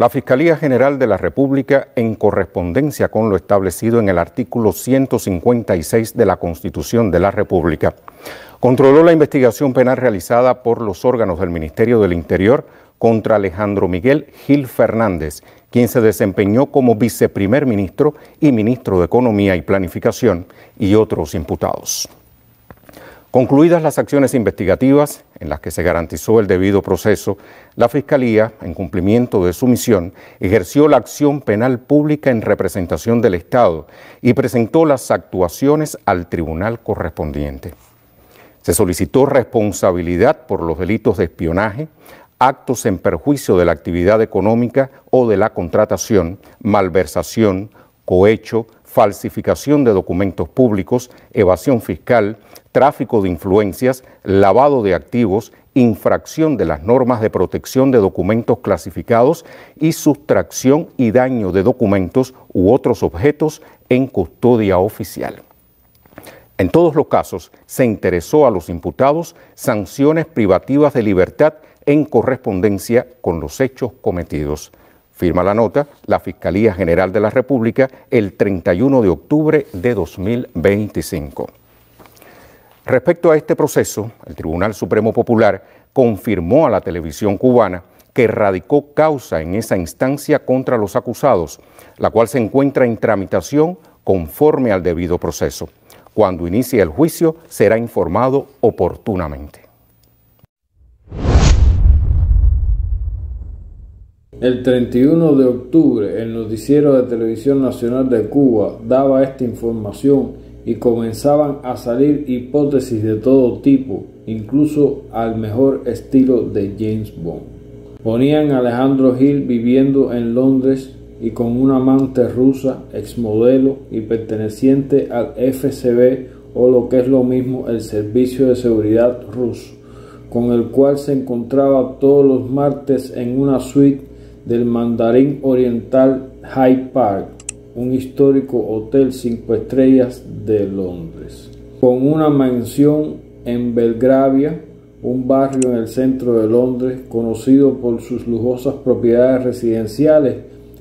La Fiscalía General de la República, en correspondencia con lo establecido en el artículo 156 de la Constitución de la República, controló la investigación penal realizada por los órganos del Ministerio del Interior contra Alejandro Miguel Gil Fernández, quien se desempeñó como viceprimer ministro y ministro de Economía y Planificación, y otros imputados. Concluidas las acciones investigativas en las que se garantizó el debido proceso, la Fiscalía, en cumplimiento de su misión, ejerció la acción penal pública en representación del Estado y presentó las actuaciones al tribunal correspondiente. Se solicitó responsabilidad por los delitos de espionaje, actos en perjuicio de la actividad económica o de la contratación, malversación, cohecho, falsificación de documentos públicos, evasión fiscal, tráfico de influencias, lavado de activos, infracción de las normas de protección de documentos clasificados y sustracción y daño de documentos u otros objetos en custodia oficial. En todos los casos, se interesó a los imputados sanciones privativas de libertad en correspondencia con los hechos cometidos. Firma la nota la Fiscalía General de la República el 31 de octubre de 2025. Respecto a este proceso, el Tribunal Supremo Popular confirmó a la televisión cubana que radicó causa en esa instancia contra los acusados, la cual se encuentra en tramitación conforme al debido proceso. Cuando inicie el juicio, será informado oportunamente. El 31 de octubre, el noticiero de Televisión Nacional de Cuba daba esta información y comenzaban a salir hipótesis de todo tipo, incluso al mejor estilo de James Bond. Ponían a Alejandro Gil viviendo en Londres y con una amante rusa, exmodelo y perteneciente al FSB, o lo que es lo mismo, el Servicio de Seguridad ruso, con el cual se encontraba todos los martes en una suite del Mandarín Oriental Hyde Park, un histórico hotel 5 estrellas de Londres, con una mansión en Belgravia, un barrio en el centro de Londres conocido por sus lujosas propiedades residenciales,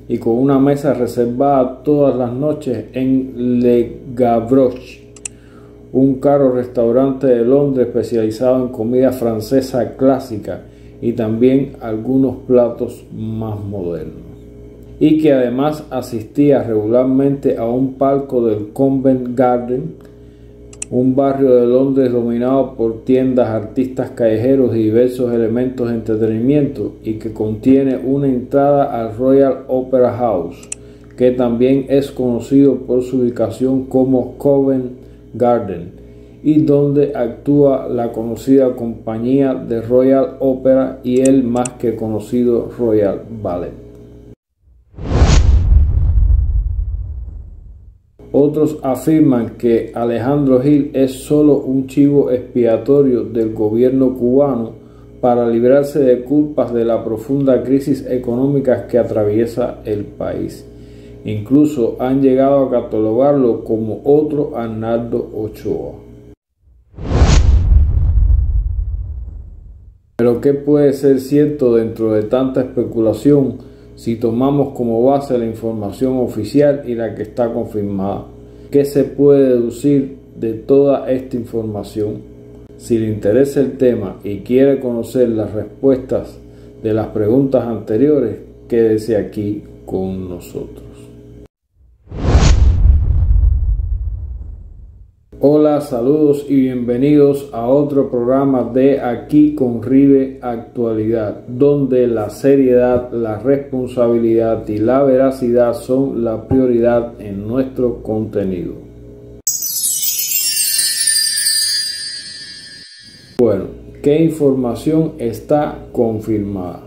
y con una mesa reservada todas las noches en Le Gavroche, un caro restaurante de Londres especializado en comida francesa clásica y también algunos platos más modernos, y que además asistía regularmente a un palco del Covent Garden, un barrio de Londres dominado por tiendas, artistas callejeros y diversos elementos de entretenimiento, y que contiene una entrada al Royal Opera House, que también es conocido por su ubicación como Covent Garden, y donde actúa la conocida compañía de Royal Opera y el más que conocido Royal Ballet. Otros afirman que Alejandro Gil es solo un chivo expiatorio del gobierno cubano para librarse de culpas de la profunda crisis económica que atraviesa el país. Incluso han llegado a catalogarlo como otro Arnaldo Ochoa. Pero ¿qué puede ser cierto dentro de tanta especulación si tomamos como base la información oficial y la que está confirmada? ¿Qué se puede deducir de toda esta información? Si le interesa el tema y quiere conocer las respuestas de las preguntas anteriores, quédese aquí con nosotros. Hola, saludos y bienvenidos a otro programa de Aquí con Rive Actualidad, donde la seriedad, la responsabilidad y la veracidad son la prioridad en nuestro contenido. Bueno, ¿qué información está confirmada?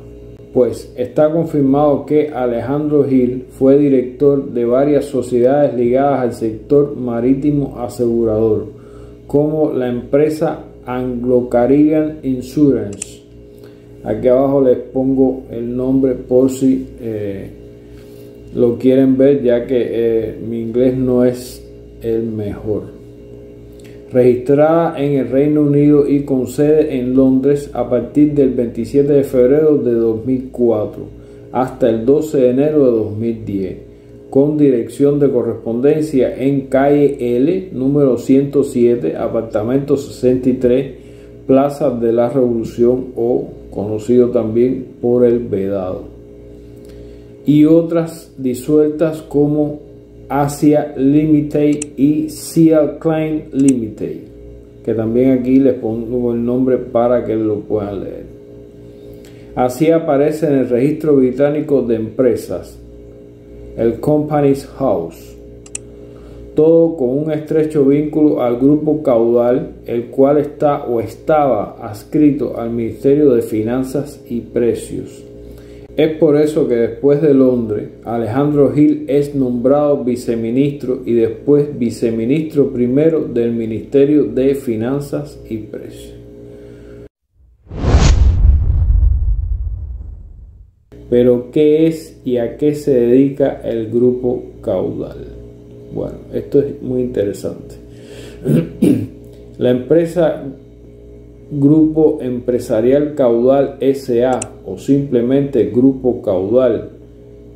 Pues está confirmado que Alejandro Gil fue director de varias sociedades ligadas al sector marítimo asegurador, como la empresa Anglo Caribbean Insurance. Aquí abajo les pongo el nombre por si lo quieren ver, ya que mi inglés no es el mejor. Registrada en el Reino Unido y con sede en Londres a partir del 27 de febrero de 2004. hasta el 12 de enero de 2010, con dirección de correspondencia en calle L, número 107, apartamento 63, Plaza de la Revolución, o conocido también por El Vedado, y otras disueltas como Asia Limited y Sea Klein Limited, que también aquí les pongo el nombre para que lo puedan leer. Así aparece en el registro británico de empresas, el Companies House, todo con un estrecho vínculo al Grupo Caudal, el cual está o estaba adscrito al Ministerio de Finanzas y Precios. Es por eso que después de Londres, Alejandro Gil es nombrado viceministro y después viceministro primero del Ministerio de Finanzas y Precios. Pero, ¿qué es y a qué se dedica el Grupo Caudal? Bueno, esto es muy interesante. La empresa Grupo Empresarial Caudal S.A. o simplemente Grupo Caudal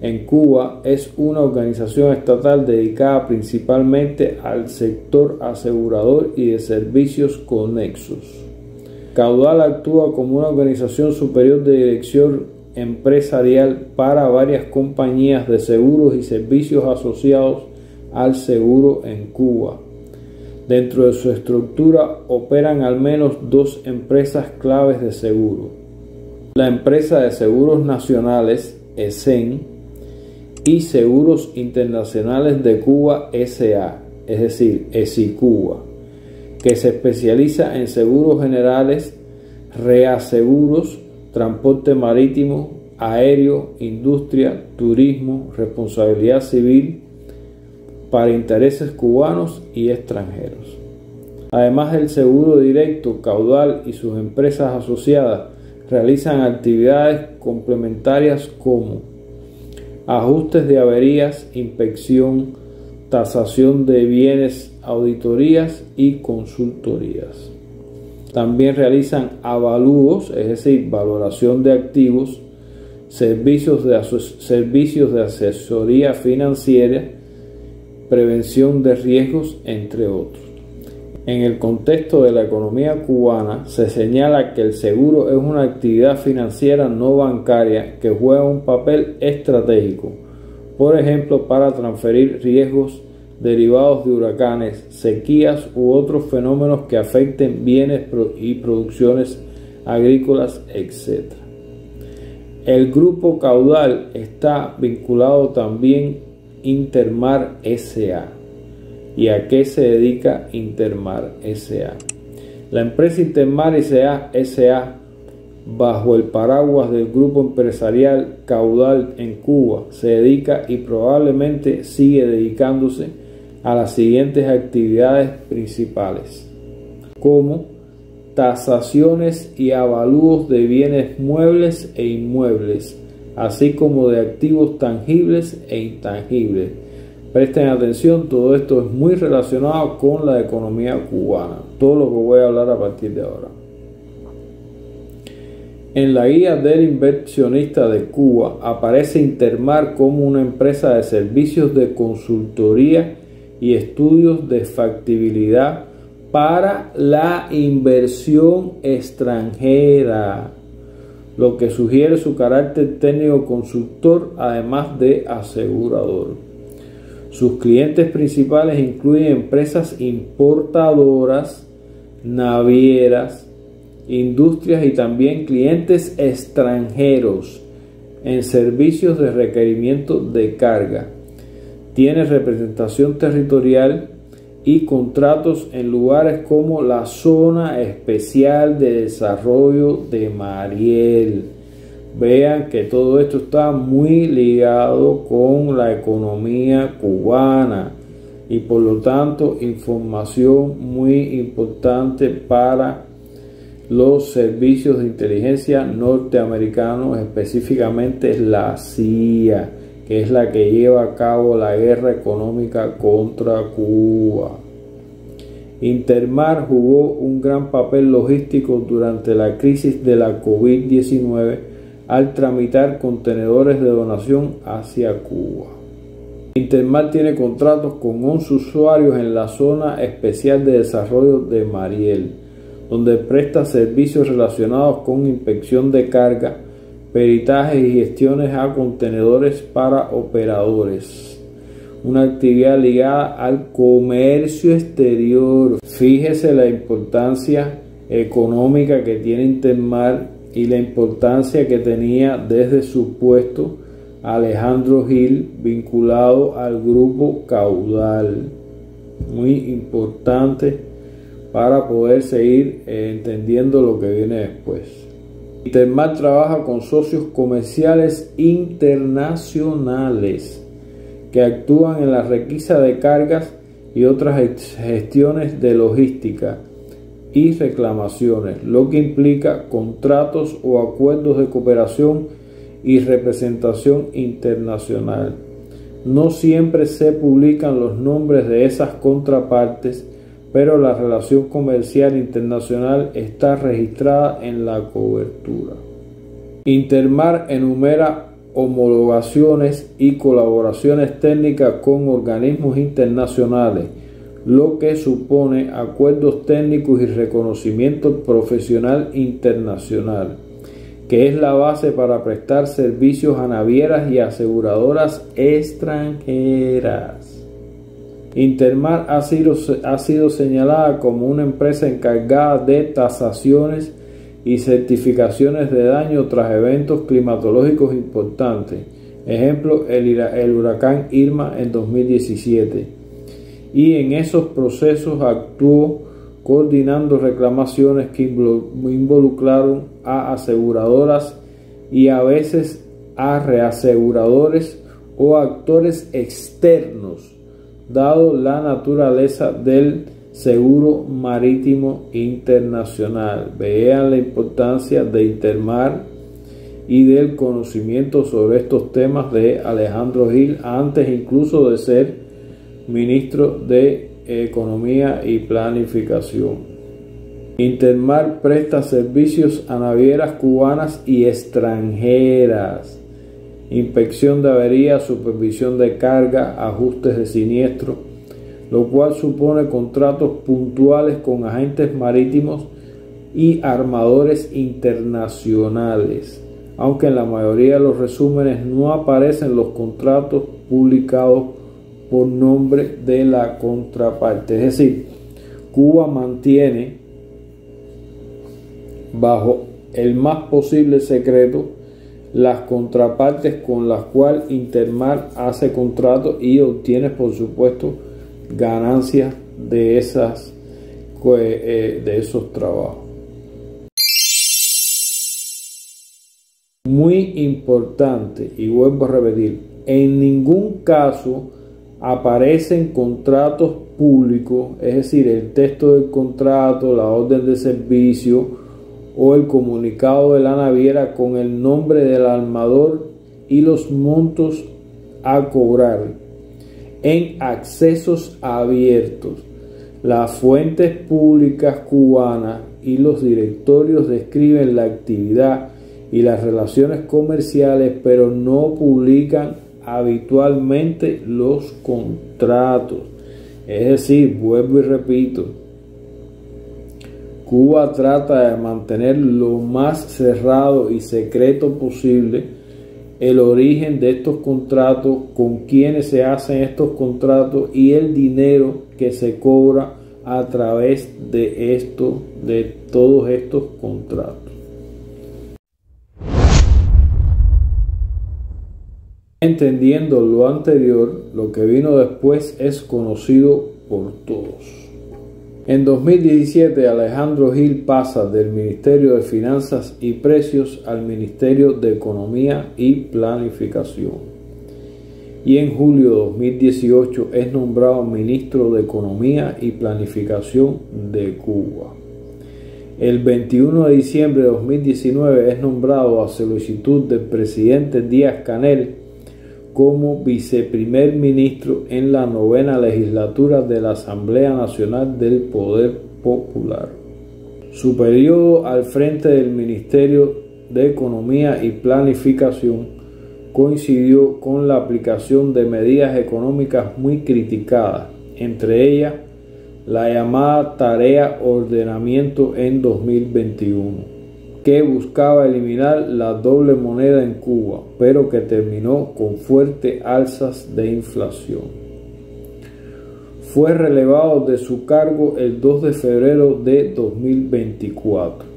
en Cuba es una organización estatal dedicada principalmente al sector asegurador y de servicios conexos. Caudal actúa como una organización superior de dirección empresarial para varias compañías de seguros y servicios asociados al seguro en Cuba. Dentro de su estructura operan al menos dos empresas claves de seguro: la Empresa de Seguros Nacionales, ESEN, y Seguros Internacionales de Cuba S.A., es decir, ESICUBA, que se especializa en seguros generales, reaseguros, transporte marítimo, aéreo, industria, turismo, responsabilidad civil para intereses cubanos y extranjeros. Además del seguro directo, Caudal y sus empresas asociadas realizan actividades complementarias como ajustes de averías, inspección, tasación de bienes, auditorías y consultorías. También realizan avalúos, es decir, valoración de activos, servicios de asesoría financiera, prevención de riesgos, entre otros. En el contexto de la economía cubana, se señala que el seguro es una actividad financiera no bancaria que juega un papel estratégico, por ejemplo, para transferir riesgos derivados de huracanes, sequías u otros fenómenos que afecten bienes y producciones agrícolas, etc. El Grupo Caudal está vinculado también Intermar S.A. ¿Y a qué se dedica Intermar S.A.? La empresa Intermar S.A., bajo el paraguas del Grupo Empresarial Caudal en Cuba, se dedica y probablemente sigue dedicándose a las siguientes actividades principales, como tasaciones y avalúos de bienes muebles e inmuebles, así como de activos tangibles e intangibles. Presten atención, todo esto es muy relacionado con la economía cubana, todo lo que voy a hablar a partir de ahora. En la guía del inversionista de Cuba aparece Intermar como una empresa de servicios de consultoría y estudios de factibilidad para la inversión extranjera, lo que sugiere su carácter técnico consultor, además de asegurador. Sus clientes principales incluyen empresas importadoras, navieras, industrias y también clientes extranjeros en servicios de requerimiento de carga. Tiene representación territorial y contratos en lugares como la Zona Especial de Desarrollo de Mariel. Vean que todo esto está muy ligado con la economía cubana y por lo tanto información muy importante para los servicios de inteligencia norteamericanos, específicamente la CIA, que es la que lleva a cabo la guerra económica contra Cuba. Intermar jugó un gran papel logístico durante la crisis de la COVID-19 al tramitar contenedores de donación hacia Cuba. Intermar tiene contratos con 11 usuarios en la Zona Especial de Desarrollo de Mariel, donde presta servicios relacionados con inspección de carga, peritajes y gestiones a contenedores para operadores. Una actividad ligada al comercio exterior. Fíjese la importancia económica que tiene Intermar y la importancia que tenía desde su puesto Alejandro Gil, vinculado al grupo Caudal. Muy importante para poder seguir entendiendo lo que viene después. Intermar trabaja con socios comerciales internacionales que actúan en la requisa de cargas y otras gestiones de logística y reclamaciones, lo que implica contratos o acuerdos de cooperación y representación internacional. No siempre se publican los nombres de esas contrapartes, pero la relación comercial internacional está registrada en la cobertura. Intermar enumera homologaciones y colaboraciones técnicas con organismos internacionales, lo que supone acuerdos técnicos y reconocimiento profesional internacional, que es la base para prestar servicios a navieras y aseguradoras extranjeras. Intermar ha sido señalada como una empresa encargada de tasaciones y certificaciones de daño tras eventos climatológicos importantes, ejemplo el huracán Irma en 2017, y en esos procesos actuó coordinando reclamaciones que involucraron a aseguradoras y a veces a reaseguradores o actores externos, dado la naturaleza del seguro marítimo internacional. Vean la importancia de Intermar y del conocimiento sobre estos temas de Alejandro Gil, antes incluso de ser ministro de Economía y Planificación. Intermar presta servicios a navieras cubanas y extranjeras, inspección de averías, supervisión de carga, ajustes de siniestro, lo cual supone contratos puntuales con agentes marítimos y armadores internacionales, aunque en la mayoría de los resúmenes no aparecen los contratos publicados por nombre de la contraparte. Es decir, Cuba mantiene bajo el más posible secreto las contrapartes con las cuales Intermar hace contratos y obtiene, por supuesto, ganancias de esos trabajos. Muy importante, y vuelvo a repetir, en ningún caso aparecen contratos públicos, es decir, el texto del contrato, la orden de servicio o el comunicado de la naviera con el nombre del armador y los montos a cobrar en accesos abiertos. Las fuentes públicas cubanas y los directorios describen la actividad y las relaciones comerciales, pero no publican habitualmente los contratos. Es decir, vuelvo y repito, Cuba trata de mantener lo más cerrado y secreto posible el origen de estos contratos, con quienes se hacen estos contratos y el dinero que se cobra a través de todos estos contratos. Entendiendo lo anterior, lo que vino después es conocido por todos. En 2017, Alejandro Gil pasa del Ministerio de Finanzas y Precios al Ministerio de Economía y Planificación. Y en julio de 2018 es nombrado Ministro de Economía y Planificación de Cuba. El 21 de diciembre de 2019 es nombrado a solicitud del presidente Díaz-Canel como viceprimer ministro en la 9ª legislatura de la Asamblea Nacional del Poder Popular. Su periodo al frente del Ministerio de Economía y Planificación coincidió con la aplicación de medidas económicas muy criticadas, entre ellas la llamada Tarea Ordenamiento en 2021, que buscaba eliminar la doble moneda en Cuba, pero que terminó con fuertes alzas de inflación. Fue relevado de su cargo el 2 de febrero de 2024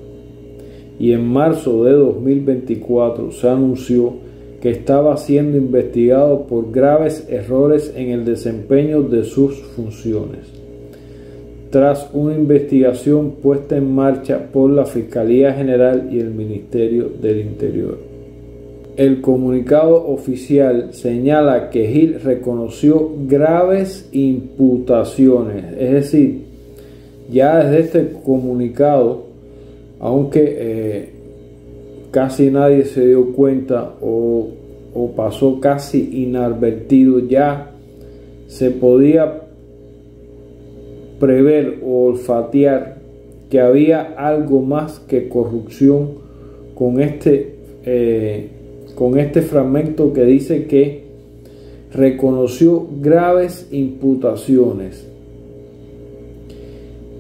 y en marzo de 2024 se anunció que estaba siendo investigado por graves errores en el desempeño de sus funciones, tras una investigación puesta en marcha por la Fiscalía General y el Ministerio del Interior. El comunicado oficial señala que Gil reconoció graves imputaciones, es decir, ya desde este comunicado, aunque casi nadie se dio cuenta o pasó casi inadvertido, ya se podía prever o olfatear que había algo más que corrupción con este fragmento que dice que reconoció graves imputaciones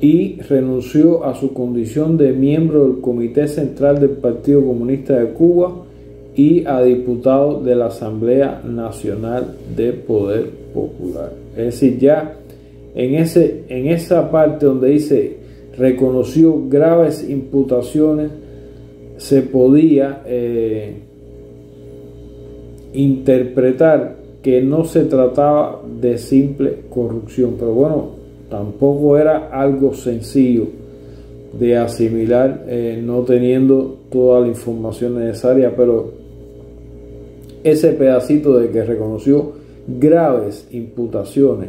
y renunció a su condición de miembro del Comité Central del Partido Comunista de Cuba y a diputado de la Asamblea Nacional de Poder Popular. Es decir, ya en esa parte donde dice reconoció graves imputaciones, se podía interpretar que no se trataba de simple corrupción, pero bueno, tampoco era algo sencillo de asimilar, no teniendo toda la información necesaria, pero ese pedacito de que reconoció graves imputaciones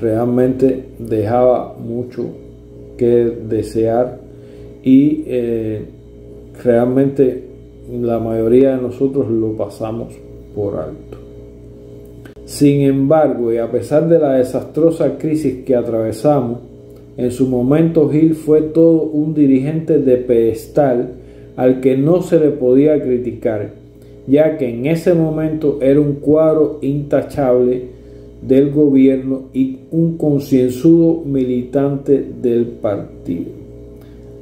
realmente dejaba mucho que desear y realmente la mayoría de nosotros lo pasamos por alto. Sin embargo, y a pesar de la desastrosa crisis que atravesamos, en su momento Gil fue todo un dirigente de pedestal al que no se le podía criticar, ya que en ese momento era un cuadro intachable del gobierno y un concienzudo militante del partido,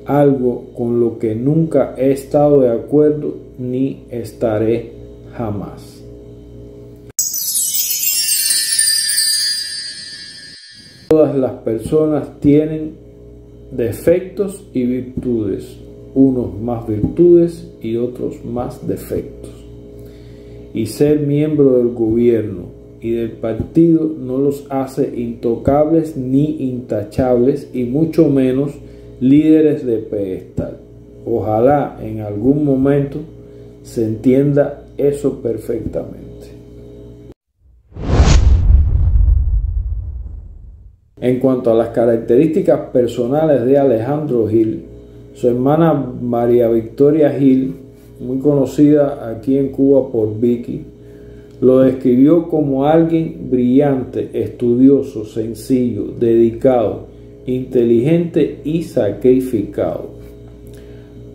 algo con lo que nunca he estado de acuerdo ni estaré jamás. Todas las personas tienen defectos y virtudes, unos más virtudes y otros más defectos, y ser miembro del gobierno y del partido no los hace intocables ni intachables, y mucho menos líderes de pedestal. Ojalá en algún momento se entienda eso perfectamente. En cuanto a las características personales de Alejandro Gil, su hermana María Victoria Gil, muy conocida aquí en Cuba por Vicky, lo describió como alguien brillante, estudioso, sencillo, dedicado, inteligente y sacrificado.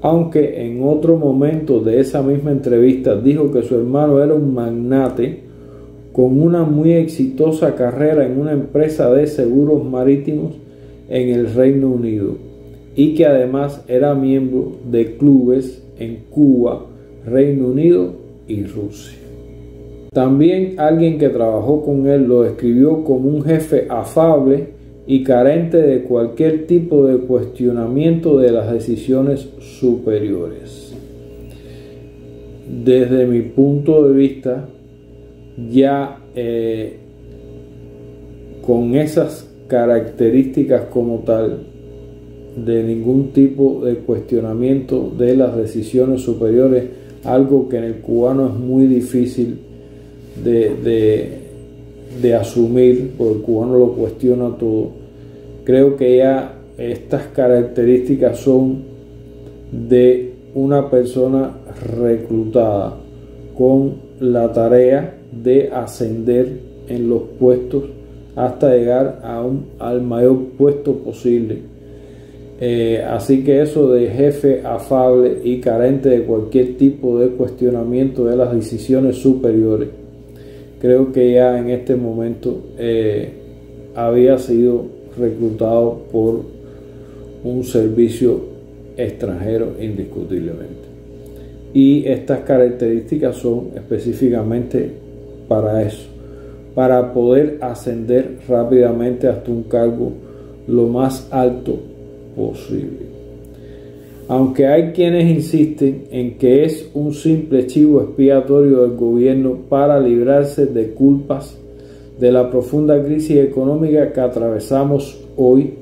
Aunque en otro momento de esa misma entrevista dijo que su hermano era un magnate con una muy exitosa carrera en una empresa de seguros marítimos en el Reino Unido y que además era miembro de clubes en Cuba, Reino Unido y Rusia. También alguien que trabajó con él lo describió como un jefe afable y carente de cualquier tipo de cuestionamiento de las decisiones superiores. Desde mi punto de vista, ya con esas características como tal, de ningún tipo de cuestionamiento de las decisiones superiores, algo que en el cubano es muy difícil de asumir, porque el cubano lo cuestiona todo. Creo que ya estas características son de una persona reclutada con la tarea de ascender en los puestos hasta llegar al mayor puesto posible. Así que eso de jefe afable y carente de cualquier tipo de cuestionamiento de las decisiones superiores, creo que ya en este momento había sido reclutado por un servicio extranjero indiscutiblemente. Y estas características son específicamente para eso, para poder ascender rápidamente hasta un cargo lo más alto posible. Aunque hay quienes insisten en que es un simple chivo expiatorio del gobierno para librarse de culpas de la profunda crisis económica que atravesamos hoy,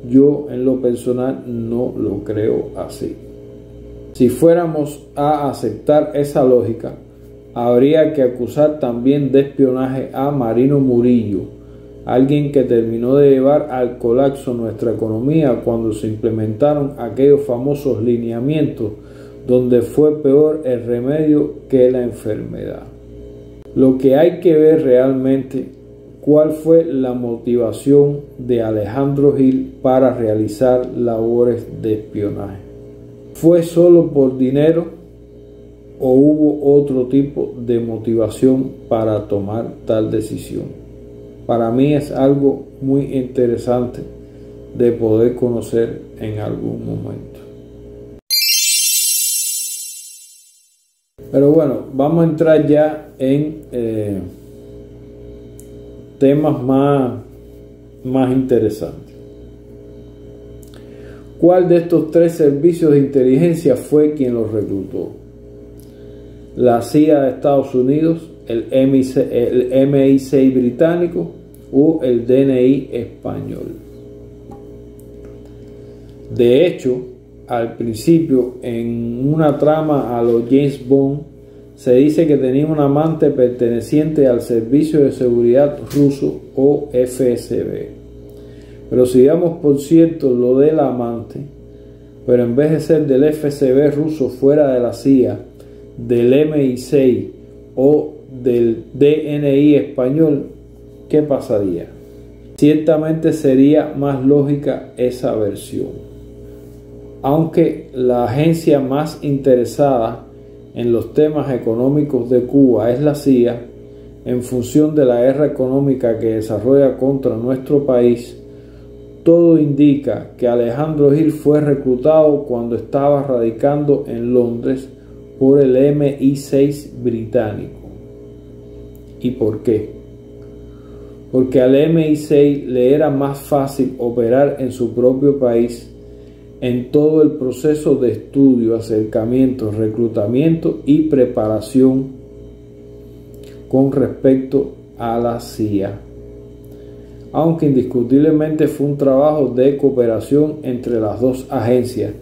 yo en lo personal no lo creo así. Si fuéramos a aceptar esa lógica, habría que acusar también de espionaje a Marino Murillo, alguien que terminó de llevar al colapso nuestra economía cuando se implementaron aquellos famosos lineamientos donde fue peor el remedio que la enfermedad. Lo que hay que ver realmente cuál fue la motivación de Alejandro Gil para realizar labores de espionaje. ¿Fue solo por dinero o hubo otro tipo de motivación para tomar tal decisión? Para mí es algo muy interesante de poder conocer en algún momento. Pero bueno, vamos a entrar ya en temas más interesantes. ¿Cuál de estos tres servicios de inteligencia fue quien los reclutó? ¿La CIA de Estados Unidos, el MI6 británico o el DNI español? De hecho, al principio, en una trama a los James Bond, se dice que tenía un amante perteneciente al Servicio de Seguridad ruso o FSB. Pero si damos por cierto lo del amante, pero en vez de ser del FSB ruso fuera de la CIA, del MI6 o del DNI español, ¿qué pasaría? Ciertamente sería más lógica esa versión. Aunque la agencia más interesada en los temas económicos de Cuba es la CIA, en función de la guerra económica que desarrolla contra nuestro país, todo indica que Alejandro Gil fue reclutado cuando estaba radicando en Londres por el MI6 británico. ¿Y por qué? Porque al MI6 le era más fácil operar en su propio país en todo el proceso de estudio, acercamiento, reclutamiento y preparación con respecto a la CIA. Aunque indiscutiblemente fue un trabajo de cooperación entre las dos agencias,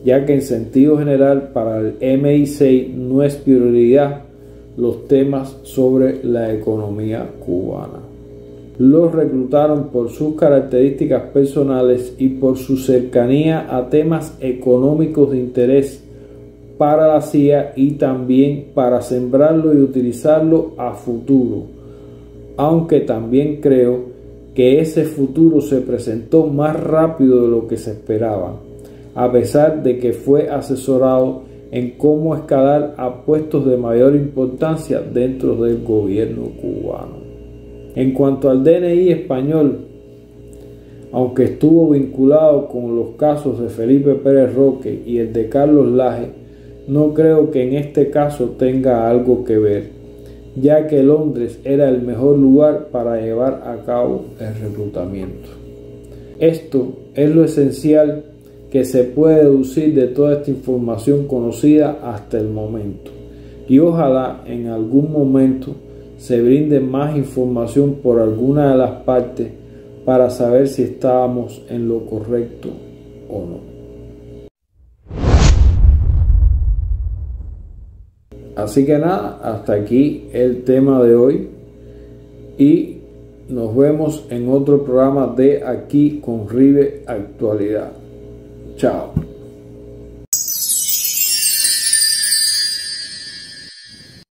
ya que en sentido general para el MI6 no es prioridad los temas sobre la economía cubana. Los reclutaron por sus características personales y por su cercanía a temas económicos de interés para la CIA y también para sembrarlo y utilizarlo a futuro, aunque también creo que ese futuro se presentó más rápido de lo que se esperaba, a pesar de que fue asesorado en cómo escalar a puestos de mayor importancia dentro del gobierno cubano. En cuanto al DNI español, aunque estuvo vinculado con los casos de Felipe Pérez Roque y el de Carlos Laje, no creo que en este caso tenga algo que ver, ya que Londres era el mejor lugar para llevar a cabo el reclutamiento. Esto es lo esencial que se puede deducir de toda esta información conocida hasta el momento, y ojalá en algún momento se brinde más información por alguna de las partes para saber si estábamos en lo correcto o no. Así que nada, hasta aquí el tema de hoy y nos vemos en otro programa de Aquí con Rive Actualidad. Chao.